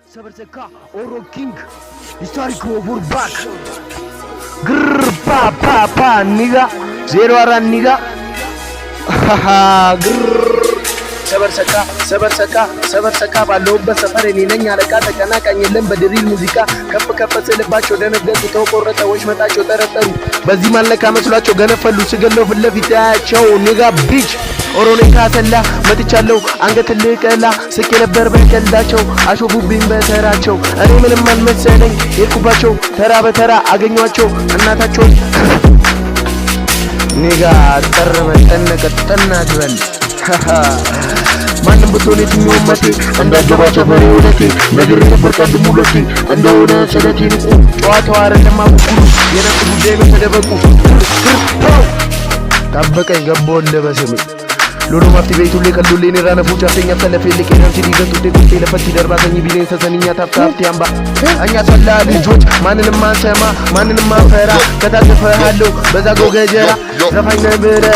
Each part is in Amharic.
Sabarseka Oro King Historical over back Grrr pa nigga 04 nigga grrr ሰበርሰካ ባለውበት ሰፈር እኔ ነኝ አለቃ ተቀናቃኝ የለም በድሪል ሙዚቃ ከፍ ስልባቸው ደነገጡ ተቆረጠ ወሽመጣቸው ጠረጠሩ በዚህ ማለካ መስሏቸው ገነፈሉ ስገለው ፊት ለፊት ያያቸው ኒጋ ቢች ኦሮኔታ ተላ መጥቻለሁ አንገት ልቀላ ስቄ ነበር በቀልዳቸው አሾፉብኝ በተራቸው እኔ ምንም አልመሰለኝ የልኩባቸው ተራ በተራ አገኟቸው እናታቸው ኒጋ ጠረመ ተነቀ ተናግበል ማንም ብትሆን የትኛው መቴ እንዳገባ ሰፈሬ ወለቴ ነገር ነበር ቀድሞ ለቴ እንደሆነ ሰለቴ ንቁ ጨዋታው አይደለም አኩኩሉ የነሱ ጉዳይ ነው ተደበቁ ታበቀኝ ገባው ለበሰሜ ሎሎ ማፍቲ ቤቱ ለቀሉልኝ እኔ ራነፉ ቻተኛ ተለፈለከ ነው ሲዲገቱ ደቁቴ ለፈቲ ደርባተኝ ቢለኝ ተሰንኛ ታፍታፍቲ አምባ እኛ ሰላ ልጆች ማንንም ማንሰማ ማንንም ማፈራ ከታተፈሃለው በዛጎ ገጀራ ዘፋኝ ነብረ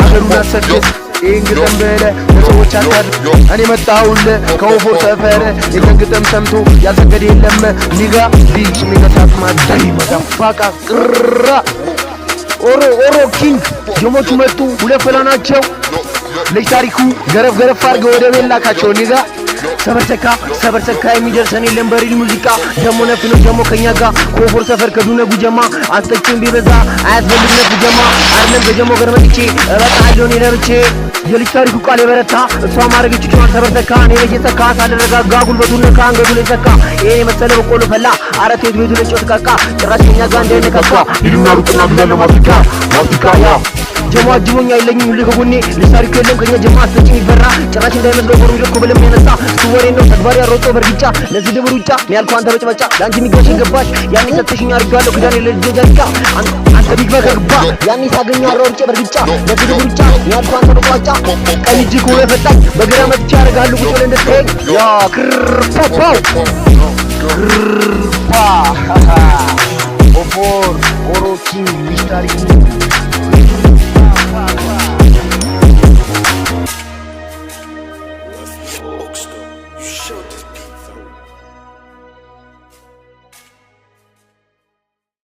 አገሩን አሰከስ እንግጥም በለ ለሰዎች አታር እኔ መጣሁል ከወፎ ሰፈር የከንግጥም ሰምቶ ያልሰገደ የለም ኒጋ ቢች ሚከሳት ማዳይ መዳፋቃ ቅራ ኦሮ ኪንግ ጀሞቹ መጡ ሁለት ፈላናቸው ለታሪኩ ገረፍ አርገው ወደ ቤላካቸው ኒጋ ሰበርሰካ የሚደርሰን የለም በሪል ሙዚቃ ደሞ ነፍኖ ደሞ ከኛ ጋር ኮፎር ሰፈር ከዱነ ጉጀማ አስተጭን ቢበዛ አያስፈልግ ነፍ ጀማ አይደለም በጀሞ ገርመጥቼ እበቃለሁ ለርቼ የልጅ ታሪኩ ቃል የበረታ እሷ ማረግች ጫን ሰበርሰካ እኔ ለየተካ ሳደረጋጋ ጉልበቱን ነካ አንገቱ ላይ ተካ ይሄ መሰለ በቆሎ ፈላ አረቴት ቤቱ ላይ ጮትካካ ጭራሽ ከኛ ጋር እንደነካካ ይሉና ሩጥና ግዛለ ማፍሪካ ያ ጀማ ጅሞኛ አይለኝም ለከጎኔ ለታሪኩ የለም ከኛ ጀማ አስተጭን ይፈራ ጭራሽ እንዳይመስለው ፎርም ይልኮ በለም ያነሳ ወሬ ነው ተግባር ያሮጦ በርግጫ ለዚህ ድብሩጫ ሚያልኩ አንተ በጭበጫ ላንቺ የሚገሽን ገባሽ ያኔ ሰጥሽኝ አርጋለሁ ክዳኔ ለልጅጃካ አንተ ቢፈገግባ ያኔ ሳገኘው አሮጬ በርግጫ ለዚህ ድብሩጫ ሚያልኩ አንተ በቋጫ ቀኝ እጅ ኮለ ፈጣኝ በግራ መጥቻ አርጋለሁ ቁጭ ብለህ እንደተኝ ያ ክርፓው ክርፓ ኦፎር ኦሮኪ ሚስታሪክ